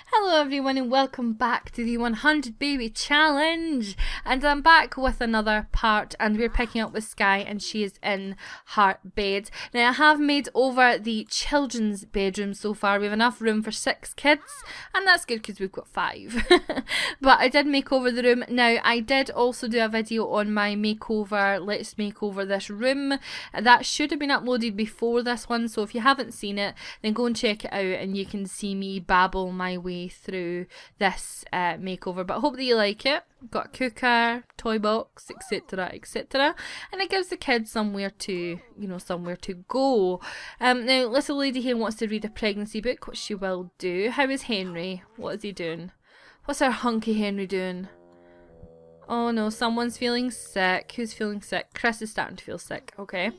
Hello everyone and welcome back to the 100 baby challenge, and I'm back with another part and we're picking up with Sky and she is in her bed. Now I have made over the children's bedroom so far. We have enough room for 6 kids and that's good because we've got 5. But I did make over the room. Now I did also do a video on my makeover, let's make over this room. That should have been uploaded before this one, so if you haven't seen it then go and check it out and you can see me babble my way through this makeover. But I hope that you like it. Got a cooker, toy box, etc, etc, and it gives the kids somewhere to, somewhere to go. Now little lady here wants to read a pregnancy book, which she will do. How is Henry? What is he doing? What's our hunky Henry doing? Oh no, someone's feeling sick. Who's feeling sick? Chris is starting to feel sick. Okay.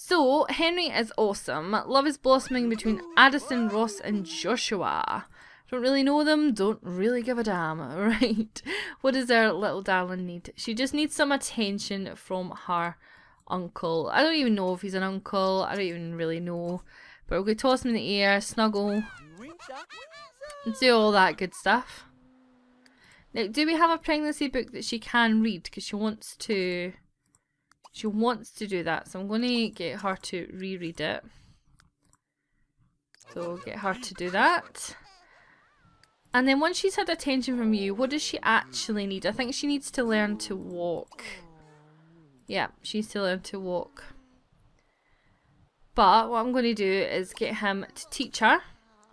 So, Henry is awesome. Love is blossoming between Addison, Ross and Joshua. Don't really know them, don't really give a damn. Right. What does our little darling need? She just needs some attention from her uncle. I don't even know if he's an uncle. I don't even really know. But we're going to toss him in the air, snuggle, and do all that good stuff. Now, do we have a pregnancy book that she can read? Because she wants to do that, so I'm going to get her to reread it. So get her to do that. And then once she's had attention from you, what does she actually need? I think she needs to learn to walk. Yeah, she needs to learn to walk. But what I'm going to do is get him to teach her.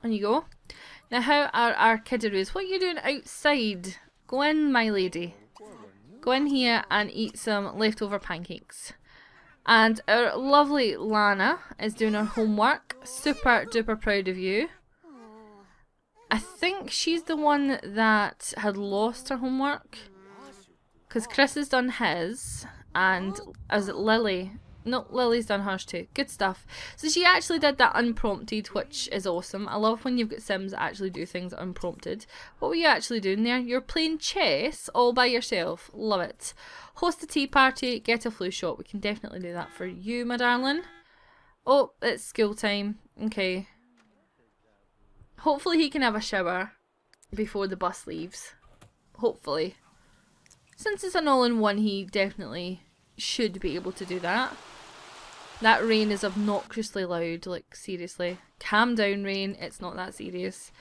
On you go. Now how are our kiddaroos? What are you doing outside? Go in, my lady. Go in here and eat some leftover pancakes. And our lovely Lana is doing her homework. Super duper proud of you. I think she's the one that had lost her homework. Because Chris has done his. And is it Lily? No, Lily's done hers too. Good stuff. So she actually did that unprompted, which is awesome. I love when you've got Sims that actually do things unprompted. What were you actually doing there? You're playing chess all by yourself. Love it. Host a tea party, get a flu shot. We can definitely do that for you, my darling. Oh, it's school time. Okay. Hopefully he can have a shower before the bus leaves. Hopefully. Since it's an all-in-one, he definitely should be able to do that. That rain is obnoxiously loud, like seriously. Calm down, rain, it's not that serious.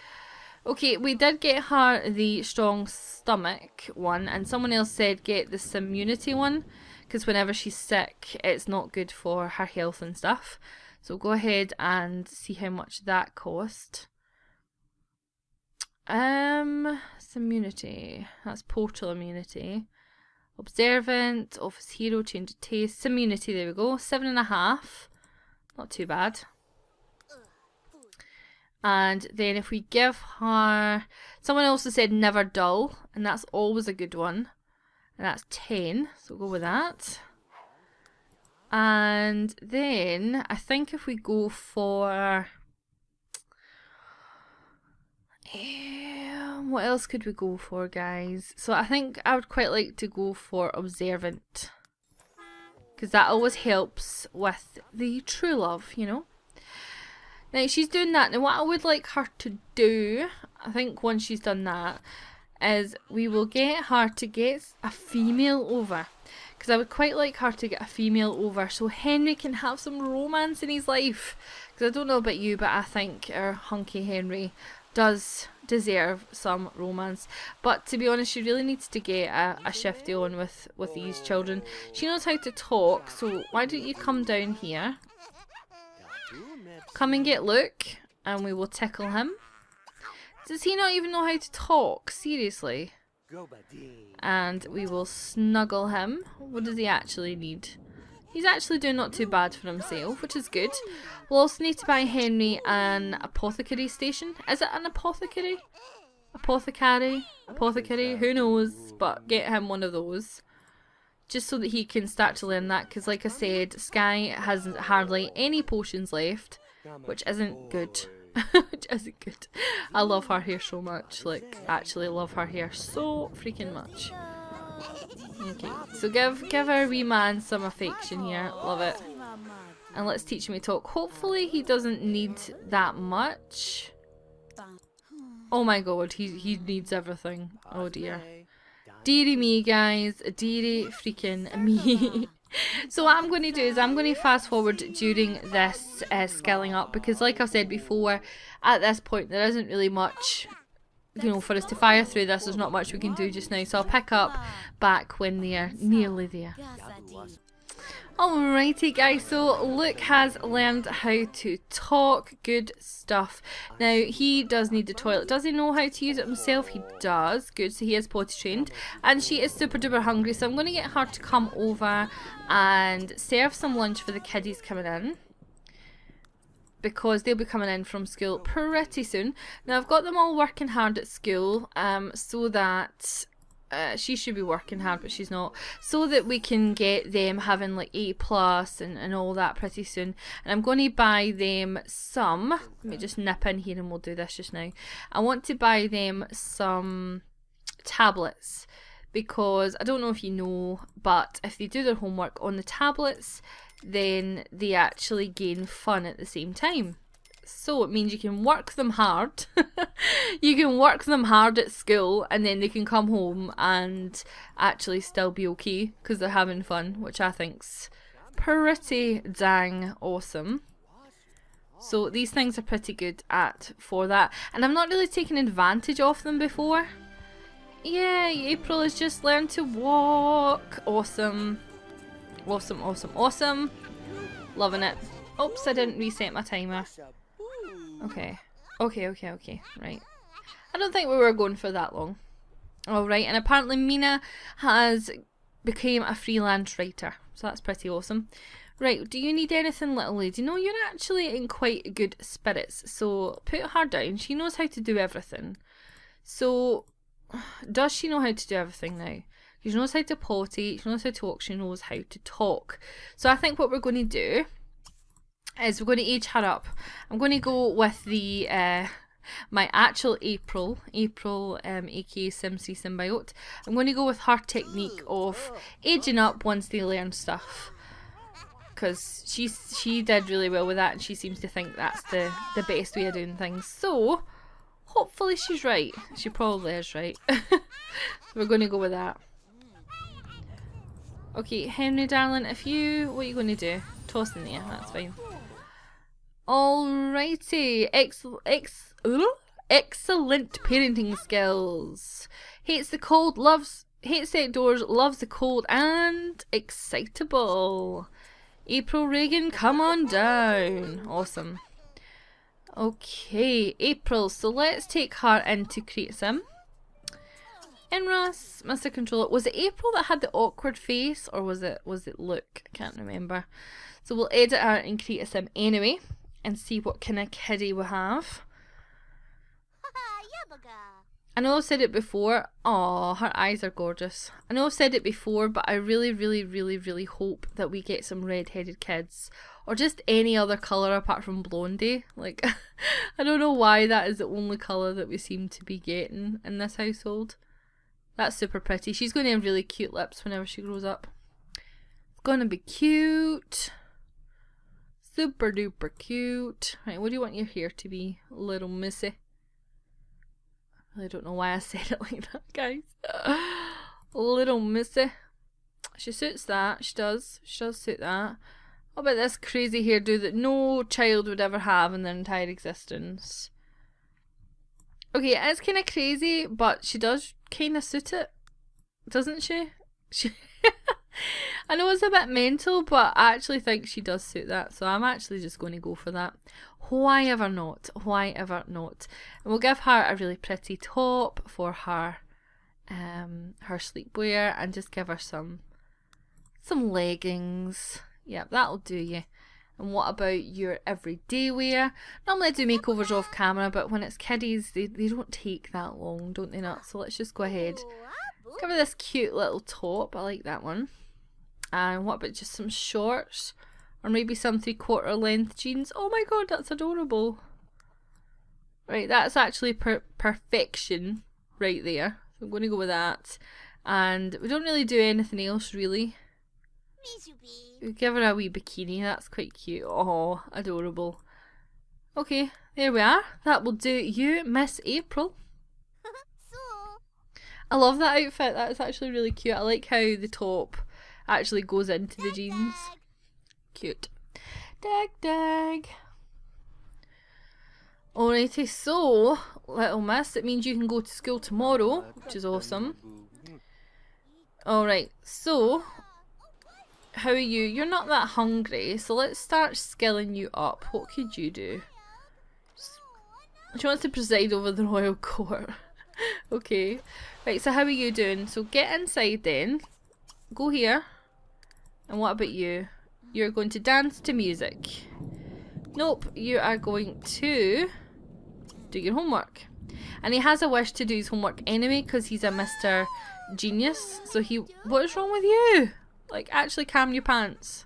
Okay, we did get her the strong stomach one, and someone else said get the Simmunity one, because whenever she's sick, it's not good for her health and stuff. So go ahead and see how much that cost. Simmunity, that's portal immunity. Observant, Office Hero, Change of Taste, Immunity, there we go, 7.5, not too bad. And then if we give her, someone also said never dull, and that's always a good one, and that's 10, so we'll go with that. And then I think if we go for, what else could we go for, guys? So I think I would quite like to go for Observant, because that always helps with the true love, Now she's doing that. Now what I would like her to do, I think once she's done that, is we will get her to get a female over. Because I would quite like her to get a female over so Henry can have some romance in his life. Because I don't know about you, but I think our hunky Henry does deserve some romance. But to be honest, she really needs to get a shifty on with these children. She knows how to talk, so why don't you come down here? Come and get Luke, and we will tickle him. Does he not even know how to talk? Seriously. And we will snuggle him. What does he actually need? He's actually doing not too bad for himself, which is good. We'll also need to buy Henry an apothecary station. Is it an apothecary? Apothecary? Apothecary? Who knows? But get him one of those. Just so that he can start to learn that. Because like I said, Sky has hardly any potions left. Which isn't good. Which isn't good. I love her hair so much. Like, actually love her hair so freaking much. Okay, so give our wee man some affection here. Love it. And let's teach him to talk. Hopefully he doesn't need that much. Oh my god, he needs everything. Oh dear. Deary me, guys. Deary freaking me. So what I'm going to do is I'm going to fast forward during this scaling up, because like I've said before, at this point there isn't really much, you know, for us to fire through this. There's not much we can do just now, so I'll pick up back when they're nearly there. Alrighty guys, so Luke has learned how to talk. Good stuff. Now he does need the toilet. Does he know how to use it himself? He does. Good, so he is potty trained. And she is super duper hungry, so I'm going to get her to come over and serve some lunch for the kiddies coming in, because they'll be coming in from school pretty soon. Now I've got them all working hard at school, so that she should be working hard, but she's not, so that we can get them having like A+ and all that pretty soon. And I'm going to buy them some, let me just nip in here and we'll do this just now. I want to buy them some tablets, because I don't know if you know, but if they do their homework on the tablets, then they actually gain fun at the same time. So it means you can work them hard. You can work them hard at school, and then they can come home and actually still be okay because they're having fun, which I think's pretty dang awesome. So these things are pretty good for that, and I'm not really taking advantage of them before. Yay, April has just learned to walk. Awesome. Awesome, awesome, awesome. Loving it. Oops, I didn't reset my timer. Okay. Okay. Right. I don't think we were going for that long. Alright, and apparently Mina has become a freelance writer. So that's pretty awesome. Right, do you need anything, little lady? No, you're actually in quite good spirits. So put her down. She knows how to do everything. So, does she know how to do everything now? She knows how to potty, she knows how to walk, she knows how to talk. So I think what we're going to do is we're going to age her up. I'm going to go with the my actual April, aka Simsy Symbiote. I'm going to go with her technique of aging up once they learn stuff, because she did really well with that, and she seems to think that's the best way of doing things. So hopefully she's right. She probably is right. We're going to go with that. Okay, Henry darling, what are you going to do? Toss in there, that's fine. Alrighty, excellent parenting skills. Hates the cold, hates the outdoors, loves the cold, and excitable. April Reagan, come on down. Awesome. Okay, April, so let's take her into Create Sim. Inras, Mr. Controller. Was it April that had the awkward face, or was it Luke? I can't remember. So we'll edit her and Create a Sim anyway, and see what kind of kiddie we have. I know I've said it before. Oh, her eyes are gorgeous. I know I've said it before, but I really, really, really, really hope that we get some red-headed kids. Or just any other colour apart from blondie. Like, I don't know why that is the only colour that we seem to be getting in this household. That's super pretty. She's going to have really cute lips whenever she grows up. It's going to be cute. Super duper cute. Right, what do you want your hair to be, little missy? I really don't know why I said it like that, guys. Little missy. She suits that. She does. She does suit that. What about this crazy hairdo that no child would ever have in their entire existence? Okay, it is kind of crazy, but she does kind of suit it, doesn't she? I know it's a bit mental, but I actually think she does suit that, so I'm actually just going to go for that. Why ever not? Why ever not? And we'll give her a really pretty top for her sleepwear, and just give her some leggings. Yeah, that'll do you. And what about your everyday wear? Normally I do makeovers off camera, but when it's kiddies, they don't take that long, don't they not? So let's just go ahead. Give her this cute little top. I like that one. And what about just some shorts? Or maybe some 3/4 length jeans. Oh my god, that's adorable. Right, that's actually perfection right there. So I'm going to go with that. And we don't really do anything else, really. We give her a wee bikini. That's quite cute. Oh, adorable. Okay, There we are. That will do you, Miss April. I love that outfit. That's actually really cute. I like how the top actually goes into the jeans. Cute. Dag dag. Alrighty, so, little miss, it means you can go to school tomorrow, which is awesome. Alright, so, how are you? You're not that hungry, so let's start skilling you up. What could you do? She wants to preside over the royal court. Okay. Right, so how are you doing? So get inside then. Go here. And what about you? You're going to dance to music. Nope, you are going to do your homework. And he has a wish to do his homework anyway because he's a Mr. Genius. So what is wrong with you? Like, actually calm your pants.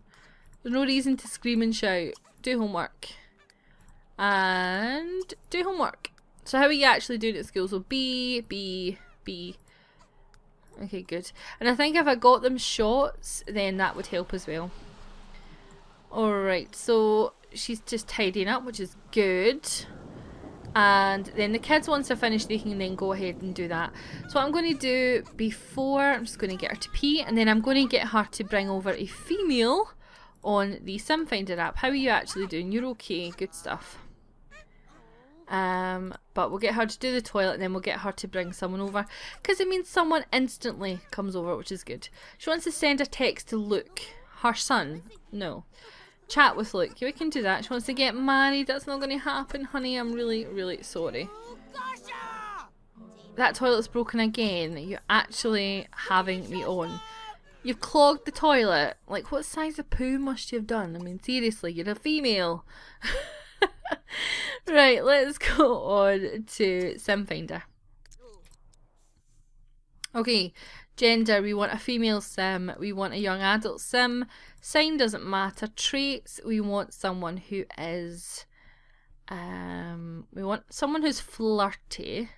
There's no reason to scream and shout. Do homework. And do homework. So how are you actually doing at school? So B, B, B. Okay, good. And I think if I got them shots, then that would help as well. Alright, so she's just tidying up, which is good. And then the kids, once they're finished, they can then go ahead and do that. So what I'm going to do before, I'm just going to get her to pee, and then I'm going to get her to bring over a female on the Simfinder app. How are you actually doing? You're okay, good stuff. But we'll get her to do the toilet and then we'll get her to bring someone over because it means someone instantly comes over, which is good. She wants to send a text to Luke, her son. No. Chat with Luke. We can do that. She wants to get married. That's not going to happen, honey. I'm really, really sorry. That toilet's broken again. You're actually having me on. You've clogged the toilet. Like, what size of poo must you have done? I mean, seriously, you're a female. Right, let's go on to Simfinder. Okay, gender, we want a female sim, we want a young adult sim, sign doesn't matter, traits, we want someone who is, we want someone who's flirty,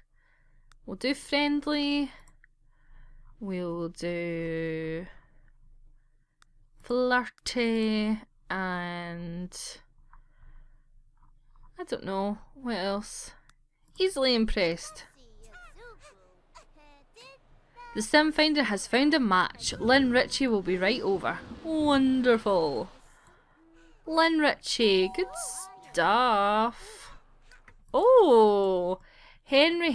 we'll do friendly, we'll do flirty, and I don't know, what else? Easily impressed. The Simfinder has found a match. Lynn Ritchie will be right over. Wonderful. Lynn Ritchie, good stuff. Oh, Henry.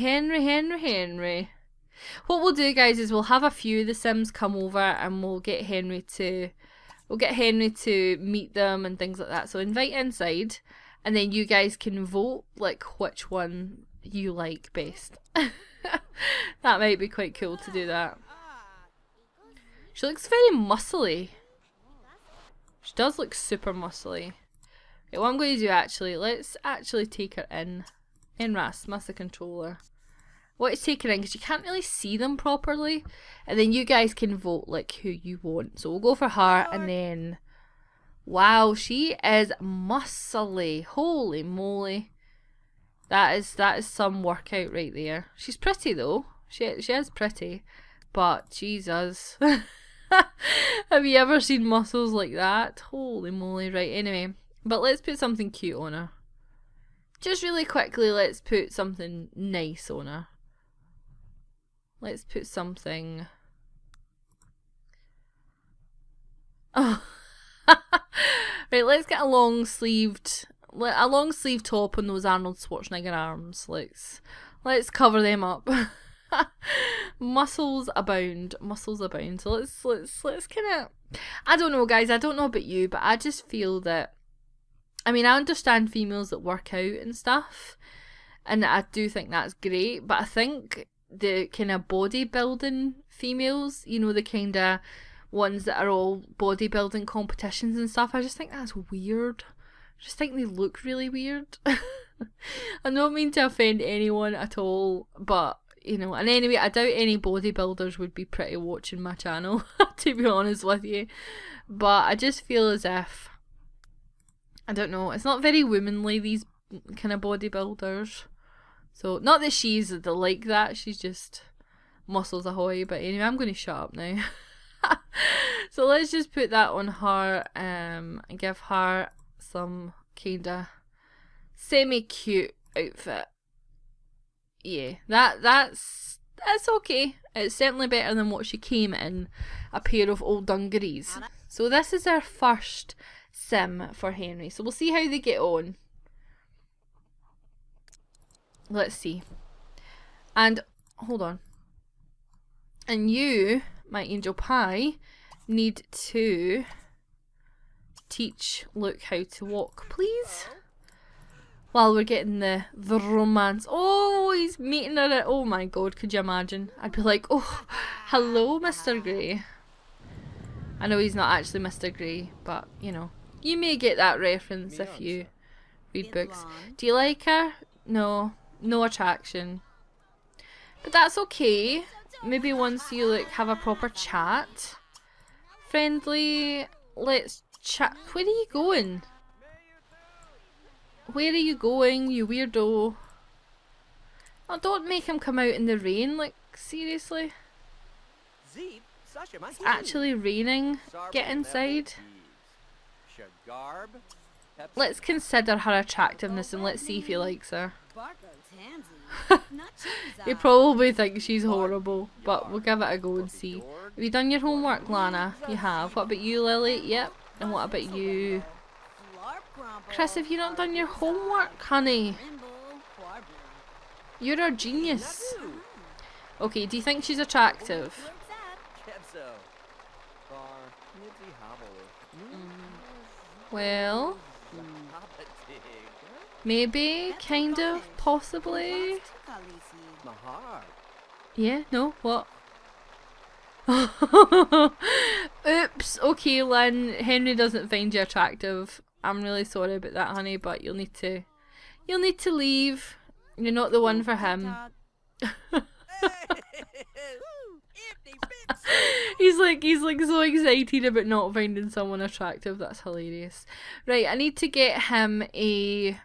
What we'll do, guys, is we'll have a few of the Sims come over and we'll get Henry to meet them and things like that. So invite inside. And then you guys can vote, like, which one you like best. That might be quite cool to do that. She looks very muscly. She does look super muscly. Okay, what I'm going to do actually, let's actually take her in. Master Controller. I want to take her in because you can't really see them properly. And then you guys can vote, like, who you want. So we'll go for her and then... Wow, she is muscly. Holy moly. That is some workout right there. She's pretty though. She is pretty. But Jesus. Have you ever seen muscles like that? Holy moly. Right, anyway. But let's put something cute on her. Just really quickly, let's put something nice on her. Let's put something... Oh. Right, let's get a long sleeved top on those Arnold Schwarzenegger arms. Let's cover them up. Muscles abound. So let's kind of, I don't know, guys, I don't know about you, but I just feel that, I mean, I understand females that work out and stuff, and I do think that's great, but I think the kind of bodybuilding females, you know, the kind of ones that are all bodybuilding competitions and stuff, I just think that's weird. I just think they look really weird. I don't mean to offend anyone at all, but, you know, and anyway, I doubt any bodybuilders would be pretty watching my channel, to be honest with you. But I just feel as if, I don't know, it's not very womanly, these kind of bodybuilders. So, not that she's like that, she's just muscles ahoy, but anyway, I'm going to shut up now. So let's just put that on her and give her some kinda semi-cute outfit. Yeah, that's okay. It's certainly better than what she came in, a pair of old dungarees. So this is our first sim for Henry. So we'll see how they get on. Let's see. And hold on. And you, my angel pie, need to teach Luke how to walk, please. While we're getting the romance. Oh, he's meeting her at, oh my god, could you imagine? I'd be like, oh, hello, Mr. Grey. I know he's not actually Mr. Grey, but, you know, you may get that reference if you read books. Do you like her? No, no attraction. But that's okay. Maybe once you, like, have a proper chat. Friendly, let's chat. Where are you going? Where are you going, you weirdo? Oh, don't make him come out in the rain, like, seriously? It's actually raining. Get inside. Let's consider her attractiveness and let's see if he likes her. He probably thinks she's horrible, but we'll give it a go and see. Have you done your homework, Lana? You have. What about you, Lily? Yep. And what about you? Chris, have you not done your homework, honey? You're a genius. Okay, do you think she's attractive? Well, maybe, kind of, possibly. Yeah, no, what? Oops, okay, Lynn, Henry doesn't find you attractive. I'm really sorry about that, honey, but you'll need to leave. You're not the one for him. He's like so excited about not finding someone attractive. That's hilarious. Right, I need to get him an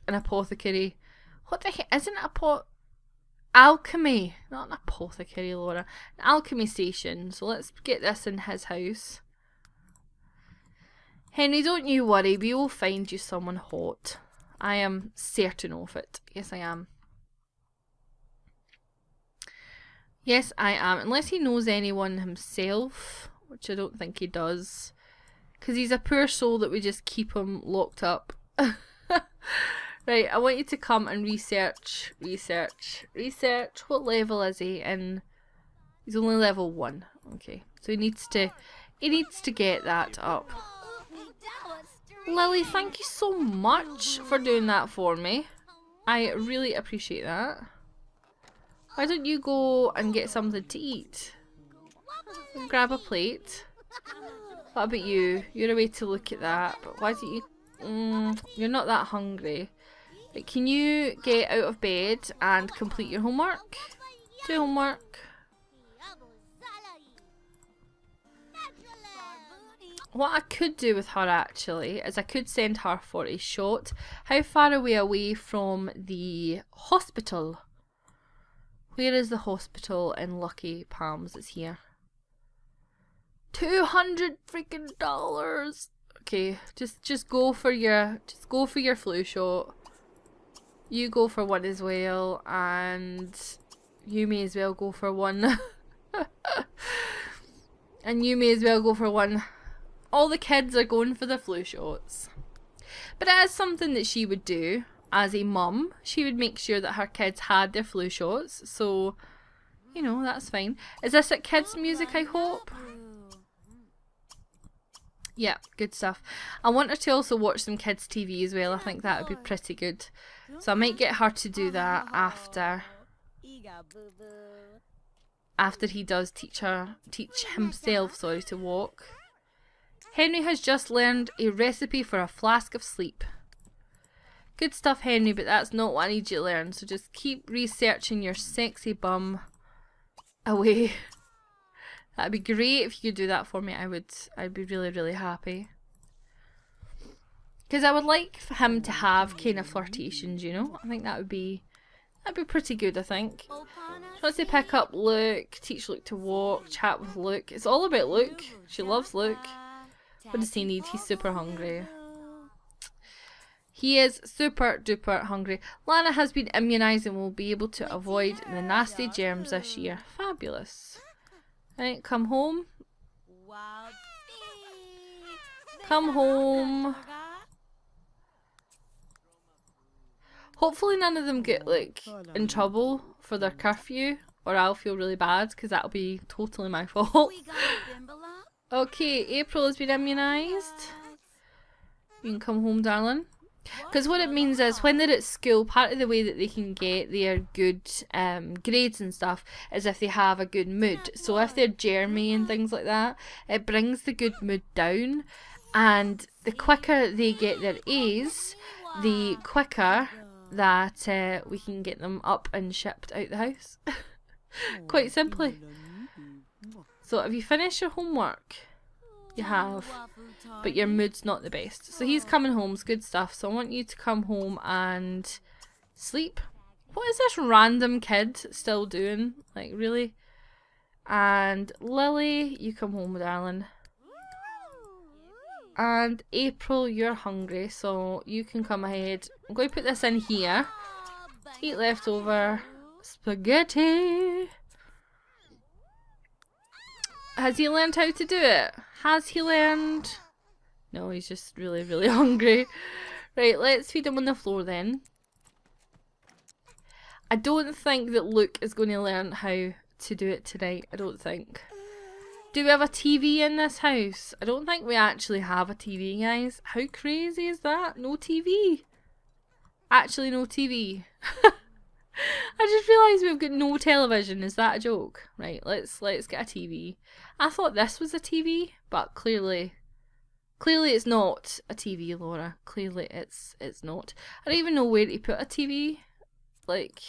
apothecary. What the heck? Isn't it Alchemy? Not an apothecary, Laura. An alchemy station. So let's get this in his house. Henry, don't you worry. We will find you someone hot. I am certain of it. Yes, I am. Yes, I am. Unless he knows anyone himself, which I don't think he does. Because he's a poor soul that we just keep him locked up. Right, I want you to come and research. What level is he in? He's only level 1. Okay, so he needs to get that up. Lily, thank you so much for doing that for me. I really appreciate that. Why don't you go and get something to eat? Grab a plate. What about you? You're away to look at that, but why don't you... you're not that hungry. But can you get out of bed and complete your homework? Do homework. What I could do with her actually is I could send her for a shot. How far are we away from the hospital? Where is the hospital in Lucky Palms? It's here. $200 freaking dollars. Okay, just go for your flu shot. You go for one as well, and you may as well go for one. And you may as well go for one. All the kids are going for the flu shots. But it is something that she would do as a mum. She would make sure that her kids had their flu shots. So, you know, that's fine. Is this at kids' music, I hope? Yeah, good stuff. I want her to also watch some kids' TV as well. I think that would be pretty good. So I might get her to do that after he does teach himself to walk. Henry has just learned a recipe for a flask of sleep. Good stuff, Henry, but that's not what I need you to learn. So just keep researching your sexy bum away. That'd be great if you could do that for me. I'd be really, really happy. Because I would like for him to have kind of flirtations, you know? I think that'd be pretty good, I think. She wants to pick up Luke, teach Luke to walk, chat with Luke. It's all about Luke. She loves Luke. What does he need? He's super hungry. He is super duper hungry. Lana has been immunised and will be able to avoid the nasty germs this year. Fabulous. Right, come home. Come home. Hopefully none of them get like in trouble for their curfew, or I'll feel really bad because that'll be totally my fault. Okay, April has been immunised. You can come home, darling. Because what it means is when they're at school, part of the way that they can get their good grades and stuff is if they have a good mood. So if they're germy and things like that, it brings the good mood down. And the quicker they get their A's, the quicker that we can get them up and shipped out the house. Quite simply. So have you finished your homework? You have, but your mood's not the best. So he's coming home, it's good stuff. So I want you to come home and sleep. What is this random kid still doing? Like, really? And Lily, you come home, darling. And April, you're hungry, so you can come ahead. I'm going to put this in here. Eat leftover spaghetti. Has he learned how to do it? Has he learned? No, he's just really, really hungry. Right, let's feed him on the floor then. I don't think that Luke is going to learn how to do it tonight. I don't think. Do we have a TV in this house? I don't think we actually have a TV, guys. How crazy is that? No TV. Actually, no TV. I just realised we've got no television. Is that a joke? Right, let's get a TV. I thought this was a TV, but clearly it's not a TV, Laura. Clearly it's not. I don't even know where to put a TV. Like,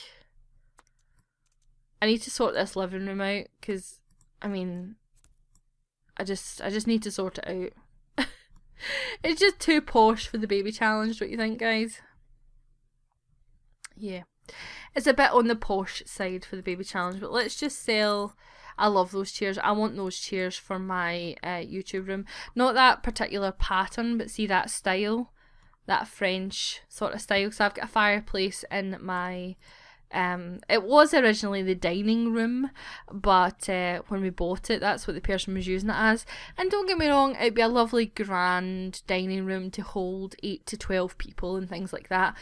I need to sort this living room out because, I mean, I just need to sort it out. It's just too posh for the baby challenge, don't you think, guys? Yeah. It's a bit on the posh side for the baby challenge, but let's just sell. I love those chairs. I want those chairs for my YouTube room. Not that particular pattern, but see that style, that French sort of style. So I've got a fireplace in my. It was originally the dining room, but when we bought it, that's what the person was using it as. And don't get me wrong, it'd be a lovely grand dining room to hold 8 to 12 people and things like that.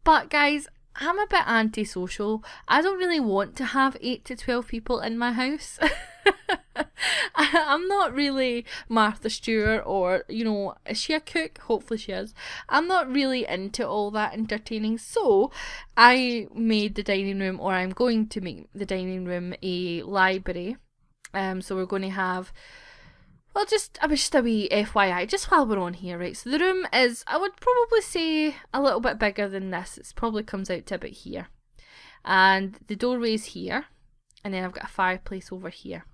But guys, I'm a bit antisocial. I don't really want to have 8 to 12 people in my house. I'm not really Martha Stewart or, you know, is she a cook? Hopefully she is. I'm not really into all that entertaining. So I made the dining room, or I'm going to make the dining room a library. So we're going to have, well, just a wee FYI, just while we're on here, right? So the room is, I would probably say, a little bit bigger than this. It probably comes out to about here. And the doorway's here. And then I've got a fireplace over here.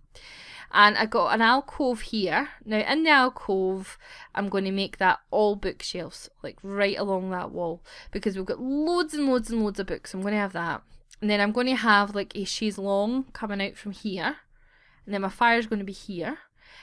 And I got an alcove here. Now, in the alcove, I'm going to make that all bookshelves, like right along that wall. Because we've got loads and loads and loads of books. I'm going to have that. And then I'm going to have like a chaise longue coming out from here. And then my fire's going to be here.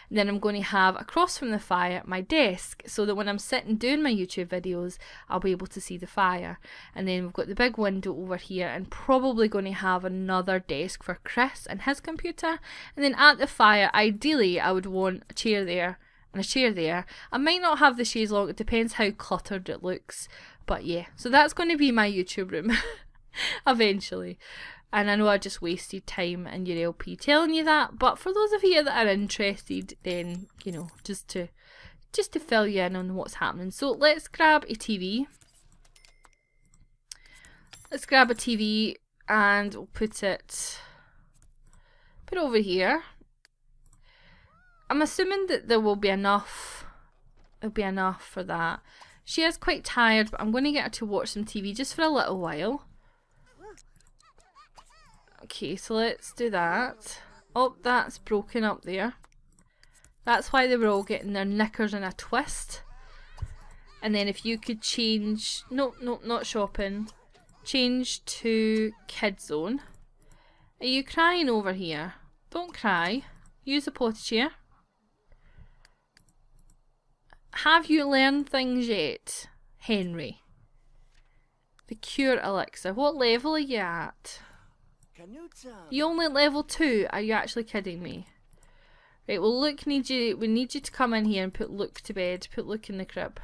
And then I'm going to have across from the fire my desk, so that when I'm sitting doing my YouTube videos, I'll be able to see the fire. And then we've got the big window over here, and probably going to have another desk for Chris and his computer. And then at the fire, ideally, I would want a chair there and a chair there. I might not have the chaise longue, it depends how cluttered it looks. But yeah, so that's going to be my YouTube room eventually. And I know I just wasted time in your LP telling you that, but for those of you that are interested, then, you know, just to fill you in on what's happening. So let's grab a TV. Let's grab a TV and we'll put it over here. I'm assuming that there will be enough. It'll be enough for that. She is quite tired, but I'm going to get her to watch some TV just for a little while. Okay, so let's do that. Oh, that's broken up there. That's why they were all getting their knickers in a twist. And then if you could change... Nope, not shopping. Change to Kids Zone. Are you crying over here? Don't cry. Use the potty chair. Have you learned things yet, Henry? The cure elixir. What level are you at? You only at level 2? Are you actually kidding me? Right, well Luke we need you to come in here and put Luke to bed. Put Luke in the crib.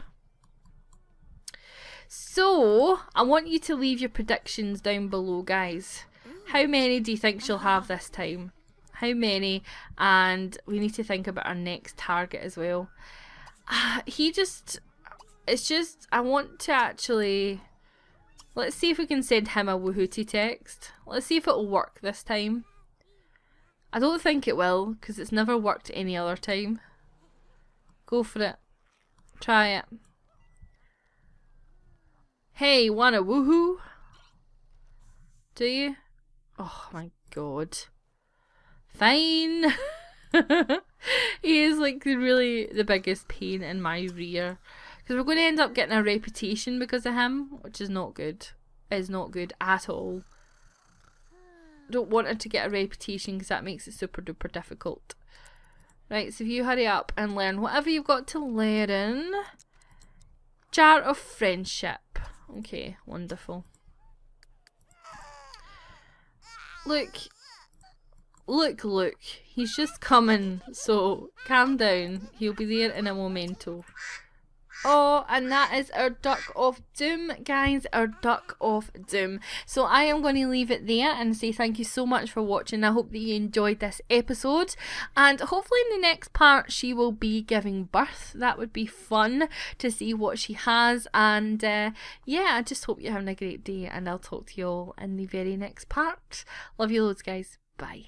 So, I want you to leave your predictions down below, guys. How many do you think she'll have this time? How many? And we need to think about our next target as well. It's just, I want to actually, let's see if we can send him a Woohooty text. Let's see if it'll work this time. I don't think it will, because it's never worked any other time. Go for it. Try it. Hey, wanna woohoo? Do you? Oh my god. Fine. He is like the biggest pain in my rear. Because we're going to end up getting a reputation because of him, which is not good. Is not good at all. Don't want her to get a reputation because that makes it super duper difficult. Right, so if you hurry up and learn whatever you've got to learn. Jar of Friendship. Okay, wonderful. Look. He's just coming, so calm down. He'll be there in a momento. Oh, and that is our Duck of Doom, guys, our Duck of Doom. So I am going to leave it there and say thank you so much for watching. I hope that you enjoyed this episode, and hopefully in the next part she will be giving birth. That would be fun to see what she has, and yeah, I just hope you're having a great day, and I'll talk to you all in the very next part. Love you loads, guys. Bye.